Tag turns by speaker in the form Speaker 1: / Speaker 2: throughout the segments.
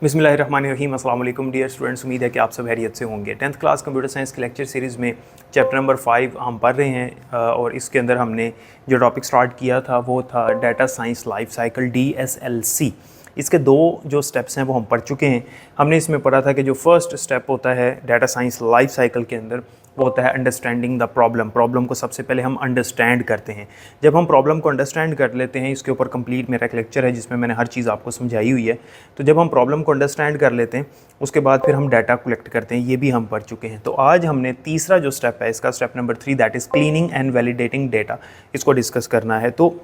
Speaker 1: बिस्मिल्लाहिर्रहमानिर्रहीम। अस्सलाम वालेकुम डियर स्टूडेंट्स, उम्मीद है कि आप सब खैरियत से होंगे। 10th क्लास कंप्यूटर साइंस की लेक्चर सीरीज़ में चैप्टर नंबर 5 हम पढ़ रहे हैं और इसके अंदर हमने जो टॉपिक स्टार्ट किया था वो था data science life cycle DSLC। इसके दो जो स्टेप्स हैं वो हम पढ़ चुके हैं। हमने इसमें पढ़ा था कि जो फर्स्ट स्टेप होता है डाटा साइंस लाइफ साइकिल के अंदर वो होता है अंडरस्टैंडिंग द प्रॉब्लम को सबसे पहले हम अंडरस्टैंड करते हैं। जब हम प्रॉब्लम को अंडरस्टैंड कर लेते हैं, इसके ऊपर कंप्लीट मेरा एक लेक्चर है जिसमें मैंने हर चीज़ आपको समझाई हुई है। तो जब हम प्रॉब्लम को अंडरस्टैंड कर लेते हैं उसके बाद फिर हम डाटा कलेक्ट करते हैं, ये भी हम पढ़ चुके हैं। तो आज हमने तीसरा जो स्टेप है इसका step number 3 that is cleaning and validating data, इसको डिस्कस करना है। तो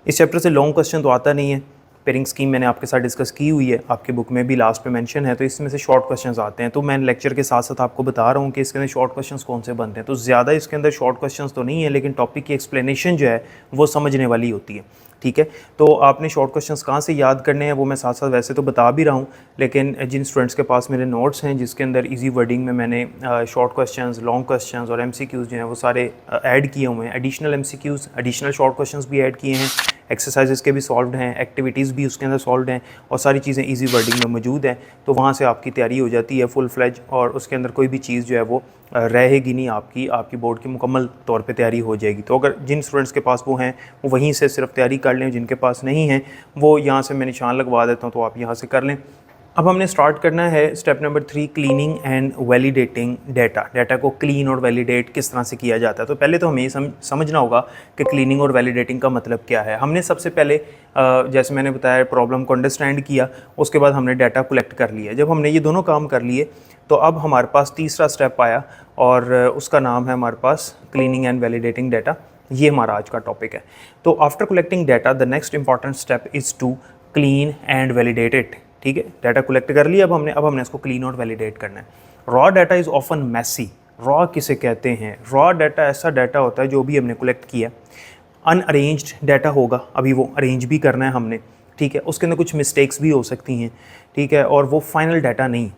Speaker 1: इस चैप्टर से लॉन्ग क्वेश्चन तो आता नहीं है, पेयरिंग स्कीम मैंने आपके साथ डिस्कस की हुई है, आपकी बुक में भी लास्ट पे मेंशन है। तो इसमें से शॉर्ट क्वेश्चंस आते हैं, तो मैं लेक्चर के साथ साथ आपको बता रहा हूँ कि इसके अंदर शॉर्ट क्वेश्चंस कौन से बनते हैं। तो ज़्यादा इसके अंदर शॉर्ट क्वेश्चंस तो नहीं है, लेकिन टॉपिक की एक्सप्लेनेशन जो है वो समझने वाली होती है। ठीक है, तो आपने शॉर्ट क्वेश्चंस कहाँ से याद करने हैं वो मैं साथ साथ वैसे तो बता भी रहा हूँ, लेकिन जिन स्टूडेंट्स के पास मेरे नोट्स हैं जिसके अंदर इजी वर्डिंग में मैंने शॉर्ट क्वेश्चंस, लॉन्ग क्वेश्चंस और MCQs जो हैं वो सारे ऐड किए हुए हैं। Additional MCQs, additional short questions भी ऐड किए हैं, एक्सरसाइजेस के भी सॉल्व हैं, एक्टिविटीज़ भी उसके अंदर सॉल्व हैं और सारी चीज़ें इजी वर्डिंग में मौजूद हैं। तो वहाँ से आपकी तैयारी हो जाती है फुल फ्लेज और उसके अंदर कोई भी चीज़ जो है वो रहेगी नहीं, आपकी बोर्ड की मुकम्मल तौर पे तैयारी हो जाएगी। तो अगर जिन स्टूडेंट्स के पास वो हैं वो वहीं से सिर्फ तैयारी कर लें, जिनके पास नहीं है वो यहाँ से मैं निशान लगवा देता हूँ, तो आप यहाँ से कर लें। अब हमने स्टार्ट करना है step number 3 cleaning and validating data को क्लीन और वैलिडेट किस तरह से किया जाता है। तो पहले तो हमें ये समझना होगा कि क्लीनिंग और वैलिडेटिंग का मतलब क्या है। हमने सबसे पहले जैसे मैंने बताया प्रॉब्लम को अंडरस्टैंड किया, उसके बाद हमने डाटा कलेक्ट कर लिया। जब हमने ये दोनों काम कर लिए तो अब हमारे पास तीसरा स्टेप आया और उसका नाम है हमारे पास क्लीनिंग एंड वैलिडेटिंग डाटा। ये हमारा आज का टॉपिक है। तो after collecting data the next important step is to clean and validate it. ठीक है, डाटा कलेक्ट कर लिया, अब हमने इसको क्लीन और वैलिडेट करना है। Raw data is often messy. Raw किसे कहते हैं? रॉ डाटा ऐसा डाटा होता है जो भी हमने कलेक्ट किया। अनअरेंज्ड डाटा होगा, अभी वो अरेंज भी करना है हमने। ठीक है, उसके अंदर कुछ मिस्टेक्स भी हो सकती हैं। ठीक है, और वो फाइनल डाटा नहीं,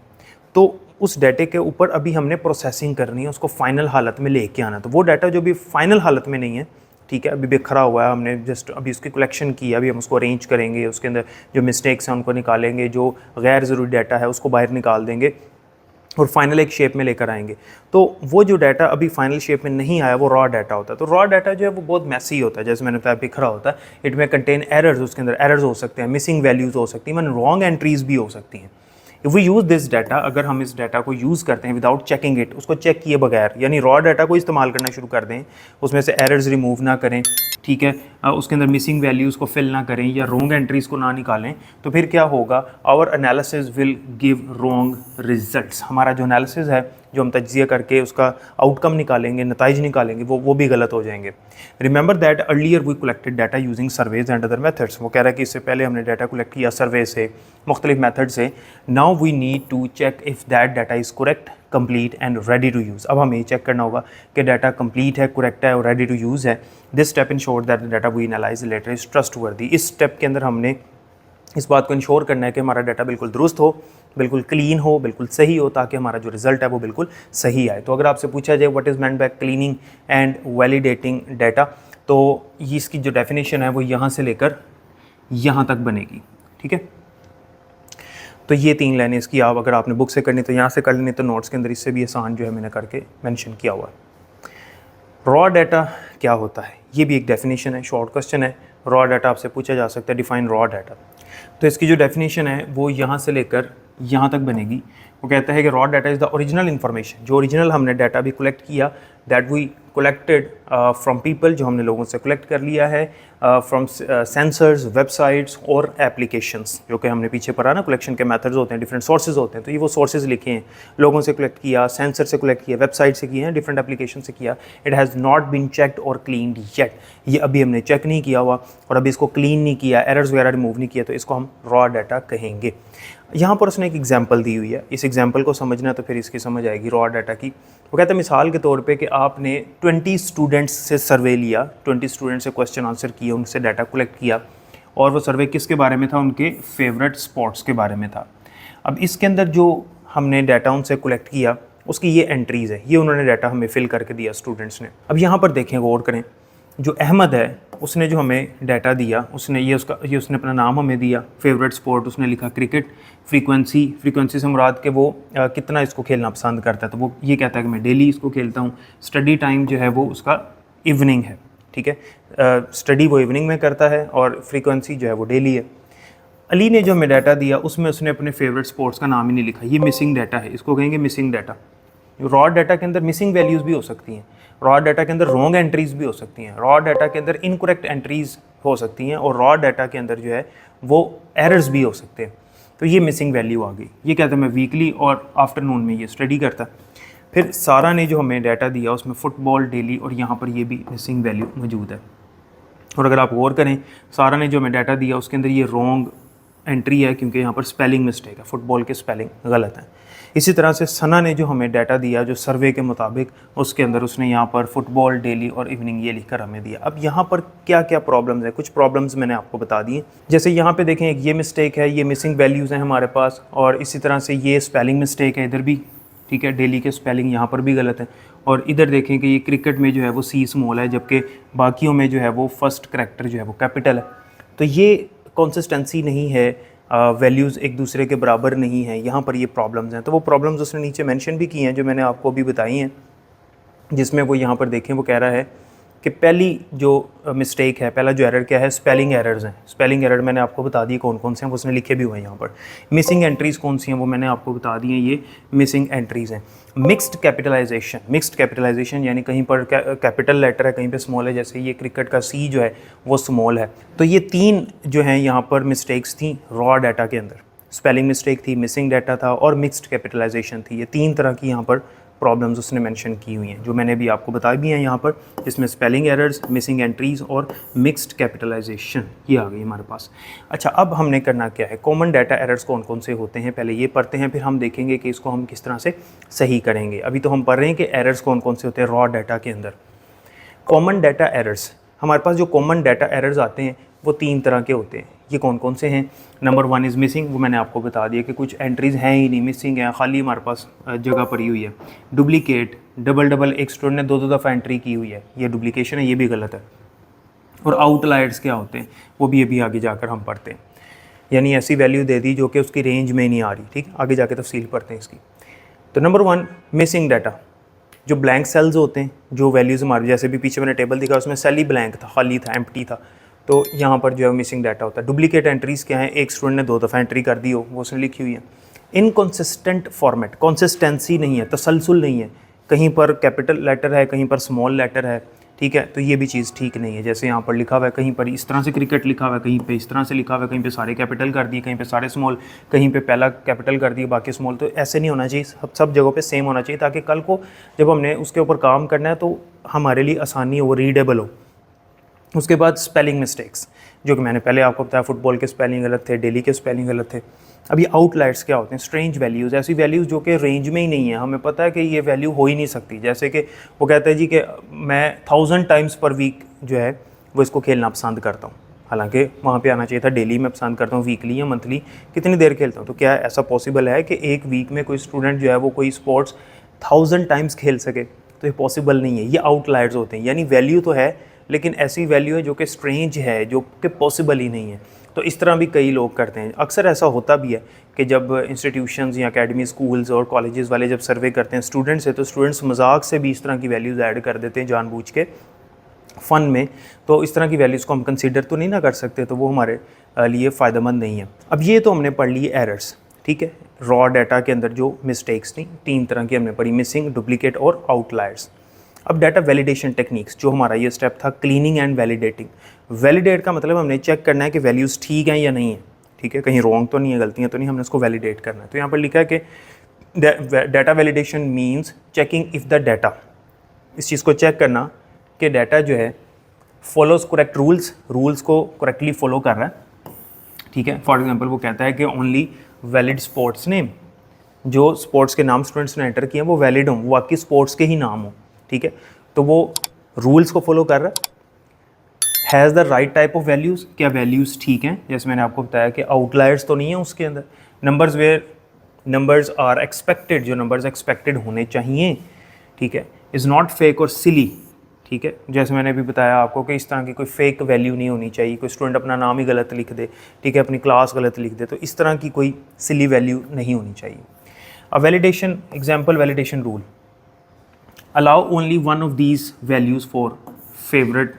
Speaker 1: तो उस डाटे के ऊपर अभी हमने प्रोसेसिंग करनी है, उसको फाइनल हालत में लेके आना। तो वो डाटा जो भी फाइनल हालत में नहीं है, ठीक है, अभी बिखरा हुआ है, हमने जस्ट अभी उसकी कलेक्शन की, अभी हम उसको अरेंज करेंगे, उसके अंदर जो मिस्टेक्स हैं उनको निकालेंगे, जो गैर ज़रूरी डाटा है उसको बाहर निकाल देंगे और फाइनल एक शेप में लेकर आएंगे। तो वो जो डाटा अभी फाइनल शेप में नहीं आया वो रॉ डाटा होता है। तो रॉ डाटा जो है वो बहुत मैसी होता है, जैसे मैंने बताया बिखरा होता है। इट में कंटेन एरर्स, उसके अंदर एरर्स हो सकते हैं, मिसिंग वैल्यूज़ हो सकती हैं, इवन रॉन्ग एंट्रीज़ भी हो सकती हैं। If we use this data, अगर हम इस डाटा को यूज़ करते हैं विदाउट चेकिंग इट, उसको चेक किए बगैर, यानी रॉ डाटा को इस्तेमाल करना शुरू कर दें, उसमें से एरर्स रिमूव ना करें, ठीक है, उसके अंदर मिसिंग वैल्यूज़ को फिल ना करें या रॉन्ग एंट्रीज़ को ना निकालें, तो फिर क्या होगा? Our analysis will give wrong results. हमारा जो एनालिसिस है, जो हम तज्जिया करके उसका आउटकम निकालेंगे, नताइज निकालेंगे, वो भी गलत हो जाएंगे। Remember that earlier we collected data using surveys and other methods. वो कह रहा है कि इससे पहले हमने डाटा कलेक्ट किया सर्वे से, मुख्तलिफ मेथड से। Now we need to check if that data is correct, complete and ready to use. अब हमें ये चेक करना होगा कि डाटा कंप्लीट है, करेक्ट है और रेडी टू यूज़ है। This step ensure that the data we analyse later is trustworthy. इस स्टेप के अंदर हमने इस बात को इंश्योर करना है कि हमारा डाटा बिल्कुल दुरुस्त हो, बिल्कुल क्लीन हो, बिल्कुल सही हो, ताकि हमारा जो रिज़ल्ट है वो बिल्कुल सही आए। तो अगर आपसे पूछा जाए what is meant by cleaning and validating data, तो इसकी जो डेफिनेशन है वो यहाँ से लेकर यहाँ तक बनेगी। ठीक है, तो ये 3 लाइनें इसकी आप अगर आपने बुक से करनी तो यहाँ से कर लेनी, तो नोट्स के अंदर इससे भी आसान जो है मैंने करके मेंशन किया हुआ है। रॉ डाटा क्या होता है, ये भी एक डेफिनेशन है, शॉर्ट क्वेश्चन है। रॉ डाटा आपसे पूछा जा सकता है, डिफाइन रॉ डाटा। तो इसकी जो डेफिनेशन है वो यहाँ से लेकर यहाँ तक बनेगी। वो कहता है कि raw data is the original information, जो ओरिजिनल हमने डाटा भी कलेक्ट किया, that we collected from people, जो हमने लोगों से कलेक्ट कर लिया है, फ्रॉम सेंसर्स, वेबसाइट्स और एप्लीकेशंस, जो कि हमने पीछे पढ़ा ना, कलेक्शन के मेथड्स होते हैं, डिफरेंट सोर्सेज होते हैं। तो ये वो सोर्सेज लिखे हैं, लोगों से कलेक्ट किया, सेंसर से कलेक्ट किया, वेबसाइट से किए हैं, डिफरेंट एप्लीकेशन से किया। It has not been checked और क्लीनड येट। ये अभी हमने चेक नहीं किया हुआ और अभी इसको क्लीन नहीं किया, एरर्स वगैरह रिमूव नहीं किया, तो इसको हम रॉ डाटा कहेंगे। यहाँ पर उसने एक एग्जांपल दी हुई है, इस एग्जांपल को समझना तो फिर इसकी समझ आएगी रॉ डाटा की। वो कहता है मिसाल के तौर पे कि आपने 20 स्टूडेंट्स से सर्वे लिया, 20 स्टूडेंट्स से क्वेश्चन आंसर किए, उनसे डाटा कलेक्ट किया, और वो सर्वे किसके बारे में था? उनके फेवरेट स्पॉट्स के बारे में था। अब इसके अंदर जो हमने डाटा उनसे कलेक्ट किया उसकी ये एंट्रीज़ है, ये उन्होंने डाटा हमें फिल करके दिया स्टूडेंट्स ने। अब यहाँ पर देखें, गौर करें, जो अहमद है उसने जो हमें डाटा दिया, उसने उसने अपना नाम हमें दिया, फेवरेट स्पोर्ट उसने लिखा क्रिकेट, फ्रीक्वेंसी से मुराद कि वो कितना इसको खेलना पसंद करता है, तो वो ये कहता है कि मैं डेली इसको खेलता हूँ। स्टडी टाइम जो है वो उसका इवनिंग है, ठीक है, स्टडी वो इवनिंग में करता है और फ्रीक्वेंसी जो है वो डेली है। अली ने जो हमें डाटा दिया उसमें उसने अपने फेवरेट स्पोर्ट्स का नाम ही नहीं लिखा, ये मिसिंग डाटा है, इसको कहेंगे मिसिंग डाटा। रॉ डाटा के अंदर मिसिंग वैल्यूज़ भी हो सकती हैं, रॉ डाटा के अंदर रॉन्ग एंट्रीज़ भी हो सकती हैं, रॉ डाटा के अंदर इनकरेक्ट एंट्रीज़ हो सकती हैं, और रॉ डाटा के अंदर जो है वो एरर्स भी हो सकते हैं। तो ये मिसिंग वैल्यू आ गई। ये कहता है मैं वीकली और आफ्टरनून में ये स्टडी करता। फिर सारा ने जो हमें डाटा दिया उसमें फ़ुटबॉल डेली, और यहाँ पर ये भी मिसिंग वैल्यू मौजूद है। और अगर आप गौर करें, सारा ने जो हमें डाटा दिया उसके अंदर ये रॉन्ग एंट्री है क्योंकि यहाँ पर स्पेलिंग मिस्टेक है, फुटबॉल के स्पेलिंग गलत है। इसी तरह से सना ने जो हमें डाटा दिया जो सर्वे के मुताबिक, उसके अंदर उसने यहाँ पर फुटबॉल डेली और इवनिंग ये लिखकर हमें दिया। अब यहाँ पर क्या क्या प्रॉब्लम्स है, कुछ प्रॉब्लम्स मैंने आपको बता दिए। जैसे यहाँ पे देखें, एक ये मिस्टेक है, ये मिसिंग वैल्यूज़ हैं हमारे पास, और इसी तरह से ये स्पेलिंग मिस्टेक है इधर भी, ठीक है, डेली के स्पेलिंग यहाँ पर भी गलत है। और इधर देखें कि ये क्रिकेट में जो है वो सी स्मॉल है, जबकि बाकियों में जो है वो फर्स्ट करैक्टर जो है वो कैपिटल है। तो ये कंसिस्टेंसी नहीं है, वैल्यूज़ एक दूसरे के बराबर नहीं है, यहाँ पर ये प्रॉब्लम्स हैं। तो वो प्रॉब्लम्स उसने नीचे मेंशन भी की हैं जो मैंने आपको अभी बताई हैं, जिसमें वो यहाँ पर देखें वो कह रहा है कि पहली जो मिस्टेक है, पहला जो एरर क्या है, स्पेलिंग एरर्स हैं। स्पेलिंग एरर मैंने आपको बता दिए कौन कौन से हैं, वो उसने लिखे भी हुए हैं यहाँ पर। मिसिंग एंट्रीज़ कौन सी हैं वो मैंने आपको बता दी हैं, ये मिसिंग एंट्रीज़ हैं। मिक्स्ड कैपिटलाइजेशन यानी कहीं पर कैपिटल लेटर है, कहीं पे स्मॉल है, जैसे ये क्रिकेट का सी जो है वो स्मॉल है। तो ये 3 जो हैं यहाँ पर मिस्टेक्स थी रॉ डाटा के अंदर। स्पेलिंग मिस्टेक थी, मिसिंग डाटा था और मिक्स्ड कैपिटलाइजेशन थी। ये 3 तरह की यहाँ पर प्रॉब्लम्स उसने मेंशन की हुई हैं, जो मैंने भी आपको बताई भी हैं यहाँ पर, जिसमें स्पेलिंग एरर्स, मिसिंग एंट्रीज़ और मिक्स्ड कैपिटलाइजेशन ये आ गई हमारे पास। अच्छा, अब हमने करना क्या है, कॉमन डाटा एरर्स कौन कौन से होते हैं पहले ये पढ़ते हैं, फिर हम देखेंगे कि इसको हम किस तरह से सही करेंगे। अभी तो हम पढ़ रहे हैं कि एरर्स कौन कौन से होते हैं रॉ डाटा के अंदर। कॉमन डाटा एरर्स, हमारे पास जो कॉमन डाटा एरर्स आते हैं वो 3 तरह के होते हैं। ये कौन कौन से हैं? नंबर 1 इज़ मिसिंग, वो मैंने आपको बता दिया कि कुछ एंट्रीज़ हैं ही नहीं, मिसिंग है, खाली हमारे पास जगह पड़ी हुई है। डुप्लीकेट, डबल एक स्टूडेंट ने 2 दफ़ा एंट्री की हुई है, ये डुप्लीकेशन है, ये भी गलत है। और आउटलायर्स क्या होते हैं वो भी अभी आगे जाकर हम पढ़ते हैं, यानी ऐसी वैल्यू दे दी जो कि उसकी रेंज में नहीं आ रही, ठीक है, आगे जाके तफसील पढ़ते हैं इसकी। तो नंबर 1 मिसिंग डाटा, जो ब्लैंक सेल्स होते हैं, जो वैल्यूज़ हमारे, जैसे भी पीछे मैंने टेबल दिखा उसमें सेल ही ब्लैंक था, खाली था, एम्प्टी था, तो यहाँ पर जो है मिसिंग डाटा होता है। डुप्लीकेट एंट्रीज़ क्या है, एक स्टूडेंट ने 2 दफ़ा एंट्री कर दी हो, वो उसने लिखी हुई है। इनकंसिस्टेंट फॉर्मेट, कंसिस्टेंसी नहीं है, तसलसल नहीं है, कहीं पर कैपिटल लेटर है, कहीं पर स्मॉल लेटर है, ठीक है, तो ये भी चीज़ ठीक नहीं है। जैसे यहाँ पर लिखा हुआ है, कहीं पर इस तरह से क्रिकेट लिखा हुआ है, कहीं पे इस तरह से लिखा हुआ है, कहीं पे सारे कैपिटल कर दिए, कहीं पे सारे स्मॉल, कहीं पे पहला कैपिटल कर दिए बाकी स्मॉल। तो ऐसे नहीं होना चाहिए, सब जगहों पे सेम होना चाहिए, ताकि कल को जब हमने उसके ऊपर काम करना है तो हमारे लिए आसानी हो, रीडेबल हो। उसके बाद स्पेलिंग मिस्टेक्स, जो कि मैंने पहले आपको बताया, फुटबॉल के स्पेलिंग गलत थे, डेली के स्पेलिंग गलत थे। अभी आउटलायर्स क्या होते हैं? स्ट्रेंज वैल्यूज़, ऐसी वैल्यूज़ जो कि रेंज में ही नहीं है, हमें पता है कि ये वैल्यू हो ही नहीं सकती। जैसे कि वो कहता है जी कि मैं 1000 टाइम्स पर वीक जो है वो इसको खेलना पसंद करता हूँ, हालांकि वहाँ पे आना चाहिए था डेली में पसंद करता हूँ, वीकली या मंथली कितनी देर खेलता हूँ। तो क्या ऐसा पॉसिबल है कि एक वीक में कोई स्टूडेंट जो है वो कोई स्पोर्ट्स 1000 टाइम्स खेल सके? तो ये पॉसिबल नहीं है, ये आउटलायर्स होते हैं। यानी वैल्यू तो है लेकिन ऐसी वैल्यू है जो कि स्ट्रेंज है, जो कि पॉसिबल ही नहीं है। तो इस तरह भी कई लोग करते हैं। अक्सर ऐसा होता भी है कि जब इंस्टीट्यूशंस या अकेडमी, स्कूल्स और कॉलेजेस वाले जब सर्वे करते हैं स्टूडेंट्स से, तो स्टूडेंट्स मजाक से भी इस तरह की वैल्यूज़ ऐड कर देते हैं जानबूझ के फ़न में। तो इस तरह की वैल्यूज़ को हम कंसीडर तो नहीं ना कर सकते, तो वो हमारे लिए फ़ायदेमंद नहीं है। अब ये तो हमने पढ़ ली एरर्स, ठीक है, रॉ डाटा के अंदर जो मिस्टेक्स थी 3 तरह की हमने पढ़ी, मिसिंग, डुप्लीकेट और आउटलायर्स। अब डाटा वैलिडेशन टेक्निक्स, जो हमारा ये स्टेप था, क्लीनिंग एंड वैलिडेटिंग। वैलिडेट का मतलब हमने चेक करना है कि वैल्यूज़ ठीक हैं या नहीं है, ठीक है, कहीं रॉन्ग तो नहीं है, गलतियाँ तो नहीं, हमने उसको वैलिडेट करना है। तो यहाँ पर लिखा है कि data validation means checking if the data, इस चीज़ को चेक करना कि डाटा जो है फॉलोज करेक्ट रूल्स को करेक्टली फॉलो कर रहा है, ठीक है। फॉर एग्जांपल वो कहता है कि ओनली वैलिड स्पोर्ट्स नेम, जो स्पोर्ट्स के नाम स्टूडेंट्स ने एंटर किए हैं वो वैलिड हों, वो आपकी स्पोर्ट्स के ही नाम हो, ठीक है, तो वो रूल्स को फॉलो कर रहा है। Has the right type of values, क्या वैल्यूज़ ठीक हैं, जैसे मैंने आपको बताया कि आउटलायर्स तो नहीं है उसके अंदर। Numbers where numbers are expected, जो नंबर्स एक्सपेक्टेड होने चाहिए, ठीक है। इज़ नॉट फेक और सिली, ठीक है। जैसे मैंने अभी बताया आपको कि इस तरह की कोई फेक वैल्यू नहीं होनी चाहिए, कोई स्टूडेंट अपना नाम ही गलत लिख दे, ठीक है, अपनी क्लास गलत लिख दे, तो इस तरह की कोई सिली वैल्यू नहीं होनी चाहिए। A validation example validation rule allow only one of these values for favourite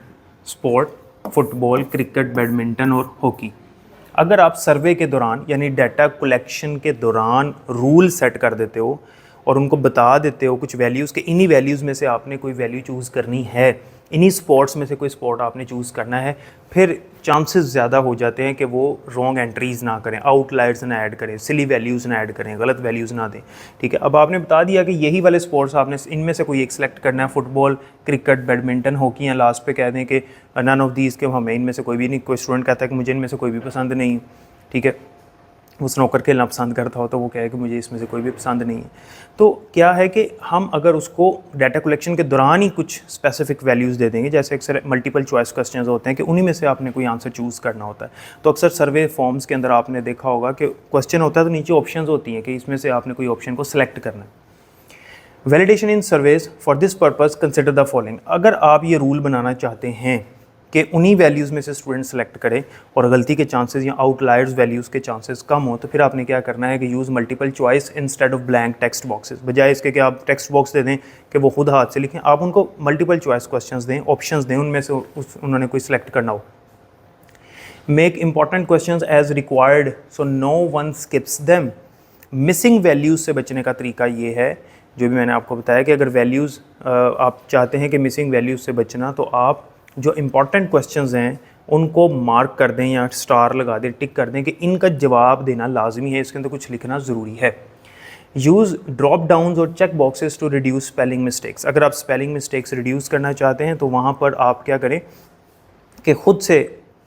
Speaker 1: sport, football, cricket, badminton और हॉकी। अगर आप सर्वे के दौरान यानी डाटा कलेक्शन के दौरान रूल सेट कर देते हो और उनको बता देते हो कुछ वैल्यूज़ के, इन्हीं वैल्यूज़ में से आपने कोई वैल्यू चूज़ करनी है, इन्हीं स्पोर्ट्स में से कोई स्पोर्ट आपने चूज़ करना है, फिर चांसेस ज़्यादा हो जाते हैं कि वो रॉन्ग एंट्रीज़ ना करें, आउटलायर्स ना ऐड करें, सिली वैल्यूज़ ना ऐड करें, गलत वैल्यूज़ ना दें, ठीक है। अब आपने बता दिया कि यही वाले स्पोर्ट्स आपने इनमें से कोई एक सिलेक्ट करना है, फुटबॉल, क्रिकेट, बैडमिंटन, हॉकी, या लास्ट पे कह दें कि नन ऑफ दीज़ के हमें इनमें से कोई भी नहीं, कोई स्टूडेंट कहता है कि मुझे इनमें से कोई भी पसंद नहीं, ठीक है, वो स्नोकर खेलना पसंद करता हो तो वो कहे कि मुझे इसमें से कोई भी पसंद नहीं है। तो क्या है कि हम अगर उसको डाटा कलेक्शन के दौरान ही कुछ स्पेसिफिक वैल्यूज़ दे देंगे, जैसे अक्सर मल्टीपल चॉइस क्वेश्चंस होते हैं कि उन्हीं में से आपने कोई आंसर चूज़ करना होता है, तो अक्सर सर्वे फॉर्म्स के अंदर आपने देखा होगा कि क्वेश्चन होता है तो नीचे ऑप्शंस होती हैं कि इसमें से आपने कोई ऑप्शन को सिलेक्ट करना है। Validation in surveys for this purpose consider the following. अगर आप ये रूल बनाना चाहते हैं कि उन्हीं वैल्यूज़ में से स्टूडेंट सेलेक्ट करें और गलती के चांसेस या आउटलायर्स वैल्यूज़ के चांसेस कम हो, तो फिर आपने क्या करना है कि use multiple choice instead of blank text boxes. बजाय इसके कि आप टेक्स्ट बॉक्स दे दें कि वो खुद हाथ से लिखें, आप उनको मल्टीपल चॉइस क्वेश्चंस दें, ऑप्शंस दें, उनमें से उन्होंने कोई सिलेक्ट करना हो। Make important questions as required so no one skips them. Missing values से बचने का तरीका ये है, जो भी मैंने आपको बताया कि अगर वैल्यूज़ आप चाहते हैं कि मिसिंग वैल्यूज़ से बचना, तो आप जो इम्पॉर्टेंट क्वेश्चंस हैं उनको मार्क कर दें या स्टार लगा दें, टिक कर दें कि इनका जवाब देना लाजमी है, इसके अंदर कुछ लिखना ज़रूरी है। यूज़ ड्रॉप डाउन्स और check boxes to reduce spelling mistakes. अगर आप स्पेलिंग मिस्टेक्स रिड्यूस करना चाहते हैं तो वहाँ पर आप क्या करें कि ख़ुद से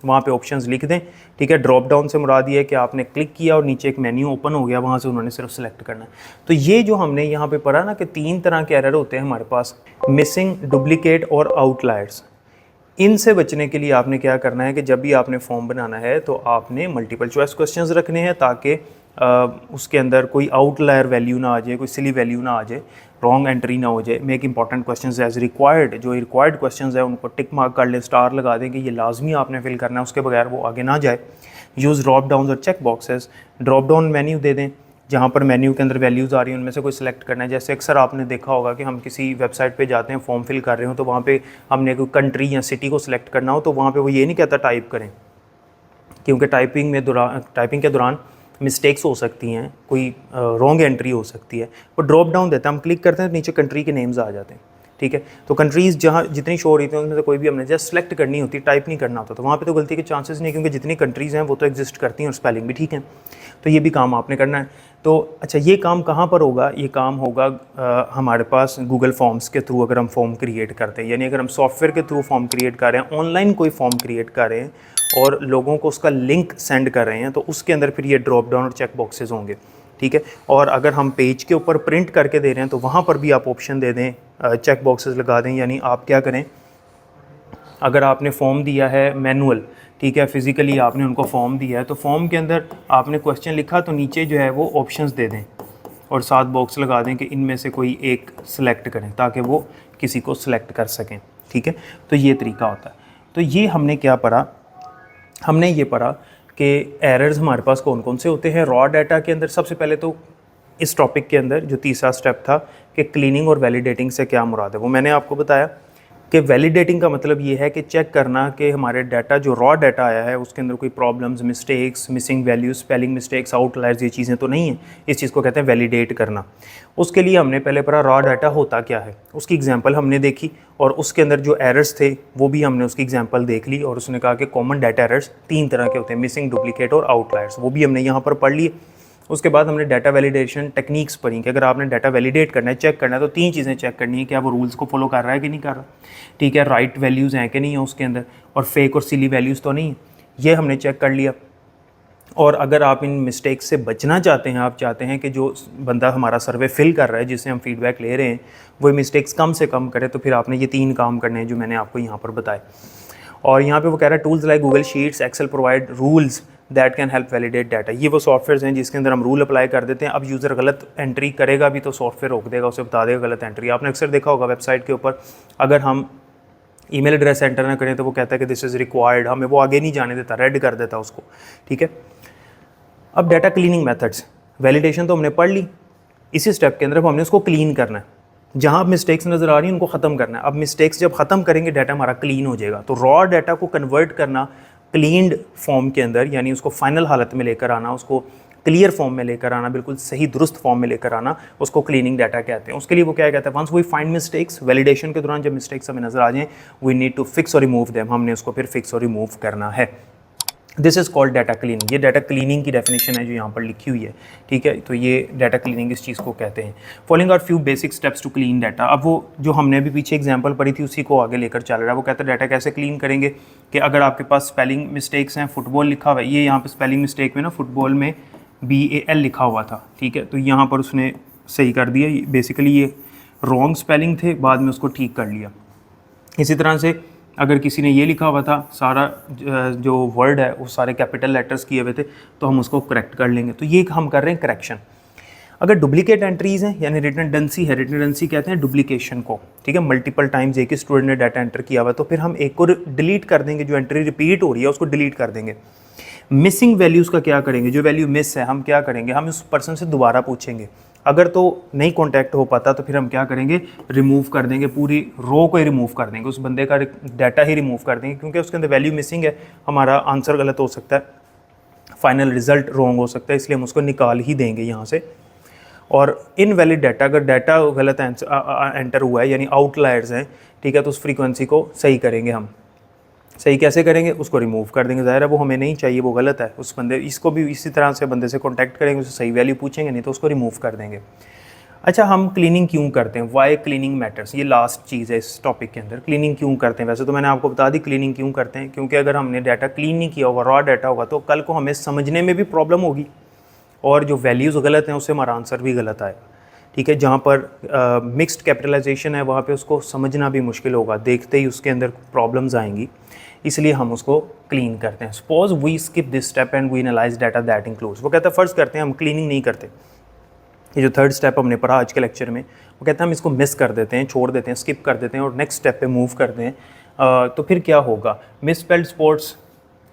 Speaker 1: वहाँ पे ऑप्शंस लिख दें, ठीक है। ड्रॉप डाउन से मुराद ये है कि आपने क्लिक किया और नीचे एक मेन्यू ओपन हो गया, वहाँ से उन्होंने सिर्फ सेलेक्ट करना है। तो ये जो हमने यहाँ पे पढ़ा ना कि 3 तरह के एरर होते हैं हमारे पास, मिसिंग, डुप्लीकेट और आउटलायर्स। इनसे बचने के लिए आपने क्या करना है कि जब भी आपने फॉर्म बनाना है तो आपने मल्टीपल चॉइस क्वेश्चंस रखने हैं ताकि उसके अंदर कोई आउटलायर वैल्यू ना आ जाए, कोई सिली वैल्यू ना आ जाए, रॉन्ग एंट्री ना हो जाए। Make important questions as required, जो रिक्वायर्ड क्वेश्चंस है उनको टिक मार्क कर लें, स्टार लगा दें कि ये लाजमी आपने फिल करना है, उसके बगैर वो आगे ना जाए। यूज़ ड्रॉप डाउन और check boxes. Drop down menu दे दें, जहाँ पर मेन्यू के अंदर वैल्यूज़ आ रही हैं उनमें से कोई सिलेक्ट करना है। जैसे अक्सर आपने देखा होगा कि हम किसी वेबसाइट पे जाते हैं, फॉर्म फिल कर रहे हो, तो वहाँ पे हमने कोई कंट्री या सिटी को सिलेक्ट करना हो तो वहाँ पे वो ये नहीं कहता टाइप करें, क्योंकि टाइपिंग के दौरान मिस्टेक्स हो सकती हैं, कोई रॉन्ग एंट्री हो सकती है। वो ड्रॉप डाउन देता है, हम क्लिक करते हैं तो नीचे कंट्री के नेम्स आ जाते हैं, ठीक है। तो कंट्रीज़ जहाँ जितनी शो हो रही थी उनमें से कोई भी हमने जस्ट सेलेक्ट करनी होती, टाइप नहीं करना होता, तो वहाँ पे तो गलती के चांसेस नहीं, क्योंकि जितनी कंट्रीज़ हैं वो तो एग्जिस्ट करती हैं और स्पेलिंग भी ठीक है। तो ये भी काम आपने करना है। तो अच्छा, ये काम कहाँ पर होगा? ये काम होगा हमारे पास गूगल फॉर्म्स के थ्रू। अगर हम फॉर्म क्रिएट करते हैं, यानी अगर हम सॉफ्टवेयर के थ्रू फॉर्म क्रिएट कर रहे हैं, ऑनलाइन कोई फॉर्म क्रिएट कर रहे हैं और लोगों को उसका लिंक सेंड कर रहे हैं, तो उसके अंदर फिर ये ड्रॉप डाउन और चेक बॉक्सेस होंगे, ठीक है। और अगर हम पेज के ऊपर प्रिंट करके दे रहे हैं तो वहाँ पर भी आप ऑप्शन दे दें, चेक बॉक्सेस लगा दें। यानी आप क्या करें, अगर आपने फॉर्म दिया है मैनुअल, ठीक है, फिज़िकली आपने उनको फॉर्म दिया है, तो फॉर्म के अंदर आपने क्वेश्चन लिखा तो नीचे जो है वो ऑप्शंस दे दें और साथ बॉक्स लगा दें कि इनमें से कोई एक सिलेक्ट करें ताकि वो किसी को सिलेक्ट कर सकें, ठीक है। तो ये तरीका होता है। तो ये हमने क्या पढ़ा? हमने ये पढ़ा कि एरर्स हमारे पास कौन कौन से होते हैं रॉ डाटा के अंदर। सबसे पहले तो इस टॉपिक के अंदर जो तीसरा स्टेप था कि क्लीनिंग और वैलिडेटिंग से क्या मुराद है, वो मैंने आपको बताया कि वैलिडेटिंग का मतलब ये है कि चेक करना कि हमारे डाटा जो रॉ डाटा आया है उसके अंदर कोई problems, mistakes, missing values, spelling mistakes, outliers, ये चीज़ें तो नहीं हैं। इस चीज़ को कहते हैं वैलिडेट करना। उसके लिए हमने पहले पढ़ा रॉ डाटा होता क्या है, उसकी एग्जांपल हमने देखी और उसके अंदर जो एरर्स थे वो भी हमने उसकी एग्जांपल देख ली। और उसने कहा कि कॉमन डाटा एरर्स 3 तरह के होते हैं, मिसिंग, डुप्लीकेट और आउटलायर्स, वो भी हमने यहाँ पर पढ़ लिए। उसके बाद हमने डाटा वैलिडेशन टेक्निक्स पढ़ी कि अगर आपने डाटा वैलिडेट करना है, चेक करना है, तो 3 चीज़ें चेक करनी है, क्या वो रूल्स को फॉलो कर रहा है कि नहीं कर रहा, ठीक है, राइट वैल्यूज़ हैं कि नहीं है उसके अंदर, और फेक और सिली वैल्यूज़ तो नहीं है, ये हमने चेक कर लिया। और अगर आप इन मिस्टेक्स से बचना चाहते हैं, आप चाहते हैं कि जो बंदा हमारा सर्वे फिल कर रहा है, जिससे हम फीडबैक ले रहे हैं, वो मिस्टेक्स कम से कम करे, तो फिर आपने ये 3 काम करने हैं जो मैंने आपको यहाँ पर बताए। और यहाँ पे वो कह रहा है tools like Google sheets, excel provide rules that can help validate data. ये वो सॉफ्टवेयर हैं जिसके अंदर हम रूल अप्लाई कर देते हैं। अब यूज़र गलत एंट्री करेगा भी तो सॉफ्टवेयर रोक देगा, उसे बता देगा गलत एंट्री। आपने अक्सर देखा होगा वेबसाइट के ऊपर, अगर हम ईमेल एड्रेस एंटर ना करें तो वो कहता है कि दिस इज़ रिक्वायर्ड, हमें वो आगे नहीं जाने देता, रेड कर देता उसको, ठीक है। अब डाटा क्लीनिंग मेथड्स, वैलिडेशन तो हमने पढ़ ली, इसी स्टेप के अंदर अब हमने उसको क्लीन करना है। जहाँ मिस्टेक्स नज़र आ रही हैं उनको ख़त्म करना है। अब मिस्टेक्स जब ख़त्म करेंगे डाटा हमारा क्लीन हो जाएगा। तो रॉ डाटा को कन्वर्ट करना क्लीन्ड फॉर्म के अंदर, यानी उसको फाइनल हालत में लेकर आना, उसको क्लियर फॉर्म में लेकर आना, बिल्कुल सही दुरुस्त फॉर्म में लेकर आना, उसको क्लीनिंग डाटा कहते हैं। उसके लिए वो क्या कहता है, once we find mistakes, validation के दौरान जब मिस्टेक्स हमें नज़र आ जाएँ, वी नीड टू फिक्स और रिमूव देम, हमने उसको फिर फिक्स और रिमूव करना है। This is called data cleaning. ये डाटा क्लीनिंग की डेफिनेशन है जो यहाँ पर लिखी हुई है, ठीक है। तो ये डाटा क्लीनिंग इस चीज़ को कहते हैं। Following are few basic steps to clean data. अब वो जो हमने अभी पीछे एग्जांपल पढ़ी थी उसी को आगे लेकर चल रहा है। वो कहता है डाटा कैसे क्लीन करेंगे कि अगर आपके पास स्पेलिंग मिस्टेक्स हैं, फुटबॉल लिखा हुआ है, ये यहाँ पर स्पेलिंग मिस्टेक में ना फुटबॉल में BAL लिखा हुआ था, ठीक है, तो यहाँ पर उसने सही कर दिया। बेसिकली ये रॉन्ग स्पेलिंग थे, बाद में उसको ठीक कर लिया। इसी तरह से अगर किसी ने ये लिखा हुआ था, सारा जो वर्ड है वो सारे कैपिटल लेटर्स किए हुए थे, तो हम उसको करेक्ट कर लेंगे। तो ये हम कर रहे हैं करेक्शन। अगर डुप्लीकेट एंट्रीज़ हैं यानी रिडंडेंसी है, रिडंडेंसी कहते हैं डुप्लीकेशन को, ठीक है। मल्टीपल टाइम्स एक ही स्टूडेंट ने डाटा एंटर किया हुआ, तो फिर हम एक को डिलीट कर देंगे, जो एंट्री रिपीट हो रही है उसको डिलीट कर देंगे। मिसिंग वैल्यूज़ का क्या करेंगे, जो वैल्यू मिस है हम क्या करेंगे, हम उस पर्सन से दोबारा पूछेंगे। अगर तो नहीं कांटेक्ट हो पाता तो फिर हम क्या करेंगे, रिमूव कर देंगे, पूरी रो को ही रिमूव कर देंगे, उस बंदे का डाटा ही रिमूव कर देंगे, क्योंकि उसके अंदर वैल्यू मिसिंग है, हमारा आंसर गलत हो सकता है, फाइनल रिजल्ट रॉन्ग हो सकता है, इसलिए हम उसको निकाल ही देंगे यहाँ से। और इनवैलिड डाटा, अगर डाटा गलत एंटर हुआ है यानी आउटलायर्स हैं, ठीक है, तो उस फ्रीक्वेंसी को सही करेंगे हम। सही कैसे करेंगे, उसको रिमूव कर देंगे, ज़ाहिर है वो हमें नहीं चाहिए, वो गलत है, उस बंदे, इसको भी इसी तरह से बंदे से कांटेक्ट करेंगे, उससे सही वैल्यू पूछेंगे, नहीं तो उसको रिमूव कर देंगे। अच्छा, हम क्लीनिंग क्यों करते हैं, वाई क्लीनिंग मैटर्स, ये लास्ट चीज़ है इस टॉपिक के अंदर। क्लीनिंग क्यों करते हैं, वैसे तो मैंने आपको बता दी क्लीनिंग क्यों करते हैं, क्योंकि अगर हमने डाटा क्लीन नहीं किया होगा, रॉ डाटा होगा, तो कल को हमें समझने में भी प्रॉब्लम होगी, और जो वैल्यूज़ गलत हैं उससे हमारा आंसर भी गलत आएगा, ठीक है। जहाँ पर मिक्स्ड कैपिटलाइजेशन है वहाँ पे उसको समझना भी मुश्किल होगा, देखते ही उसके अंदर प्रॉब्लम्स आएंगी, इसलिए हम उसको क्लीन करते हैं। Suppose we skip this step and we analyze data that includes. वो कहता है फ़र्ज़ करते हैं हम क्लीनिंग नहीं करते, ये जो थर्ड स्टेप हमने पढ़ा आज के लेक्चर में, वो कहता है हम इसको मिस कर देते हैं, छोड़ देते हैं, स्किप कर देते हैं और नेक्स्ट स्टेप पे मूव करते हैं, तो फिर क्या होगा, मिस स्पेल्ड स्पोर्ट्स,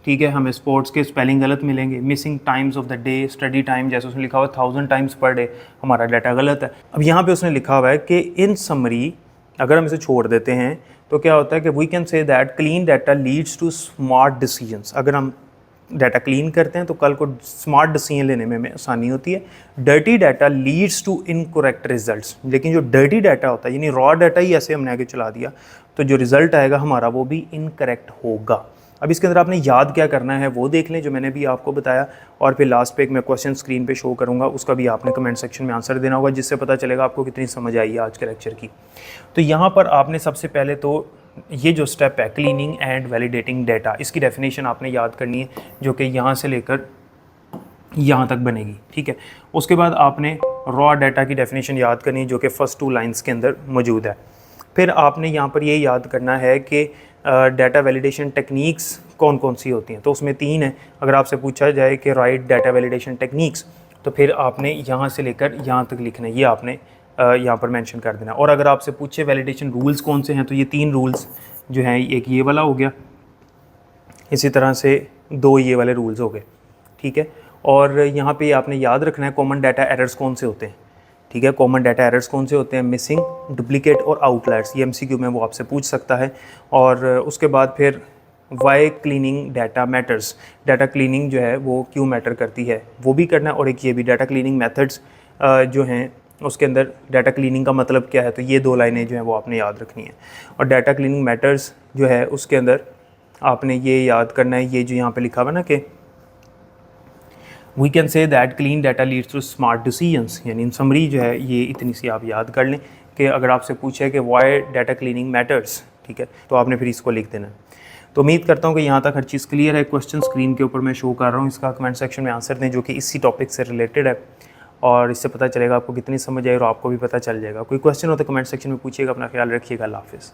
Speaker 1: ठीक है, हमें स्पोर्ट्स के स्पेलिंग गलत मिलेंगे। Missing times of the day, study time, जैसे उसने लिखा हुआ 1000 टाइम्स पर डे, हमारा डाटा गलत है। अब यहाँ पे उसने लिखा हुआ है कि इन समरी अगर हम इसे छोड़ देते हैं तो क्या होता है कि we can say that clean data leads to smart decisions. अगर हम डाटा क्लीन करते हैं तो कल को स्मार्ट डिसीजन लेने में हमें आसानी होती है। Dirty data leads to incorrect results, लेकिन जो डर्टी डाटा होता है यानी रॉ डाटा ही ऐसे हमने आगे चला दिया तो जो रिज़ल्ट आएगा हमारा वो भी इनकरेक्ट होगा। अब इसके अंदर आपने याद क्या करना है वो देख लें जो मैंने भी आपको बताया, और फिर लास्ट पे एक मैं क्वेश्चन स्क्रीन पे शो करूँगा, उसका भी आपने कमेंट सेक्शन में आंसर देना होगा, जिससे पता चलेगा आपको कितनी समझ आई है आज के लेक्चर की। तो यहाँ पर आपने सबसे पहले तो ये जो स्टेप है क्लीनिंग एंड वैलिडेटिंग डाटा, इसकी डेफिनेशन आपने याद करनी है जो कि यहाँ से लेकर यहाँ तक बनेगी, ठीक है। उसके बाद आपने रॉ डाटा की डेफिनेशन याद करनी है जो कि फर्स्ट 2 लाइन्स के अंदर मौजूद है। फिर आपने यहाँ पर ये याद करना है कि डाटा वैलिडेशन टेक्निक्स कौन कौन सी होती हैं, तो उसमें 3 हैं। अगर आपसे पूछा जाए कि राइट डाटा वैलिडेशन टेक्निक्स, तो फिर आपने यहाँ से लेकर यहाँ तक लिखना है, ये आपने यहाँ पर मेंशन कर देना। और अगर आपसे पूछे वैलिडेशन रूल्स कौन से हैं, तो ये 3 रूल्स जो हैं, एक ये वाला हो गया, इसी तरह से 2 ये वाले रूल्स हो गए, ठीक है। और यहाँ पे आपने याद रखना है कॉमन डाटा एरर्स कौन से होते हैं, ठीक है। कॉमन डाटा एरर्स कौन से होते हैं, मिसिंग, डुप्लीकेट और आउटलायर्स, ये MCQ में वो आपसे पूछ सकता है। और उसके बाद फिर why cleaning data matters, data cleaning जो है वो क्यों मैटर करती है वो भी करना है। और एक ये भी डाटा क्लीनिंग मेथड्स जो हैं उसके अंदर डाटा क्लीनिंग का मतलब क्या है, तो ये 2 लाइनें जो हैं वो आपने याद रखनी है। और डाटा क्लीनिंग मैटर्स जो है उसके अंदर आपने ये याद करना है, ये जो यहाँ पे लिखा हुआ ना कि we can say that clean data leads to smart decisions, यानी इन समरी जो है ये इतनी सी आप याद कर लें कि अगर आपसे पूछे कि वाई डाटा क्लीनिंग मैटर्स, ठीक है, तो आपने फिर इसको लिख देना है। तो उम्मीद करता हूँ कि यहाँ तक हर चीज़ क्लियर है। क्वेश्चन स्क्रीन के ऊपर मैं शो कर रहा हूँ, इसका कमेंट सेक्शन में आंसर दें जो कि इसी टॉपिक से रिलेटेड है, और इससे पता चलेगा आपको कितनी समझ आई और आपको भी पता चल जाएगा। कोई क्वेश्चन हो तो कमेंट सेक्शन में पूछिएगा। अपना ख्याल रखिएगा। अल्लाह हाफ़िज़।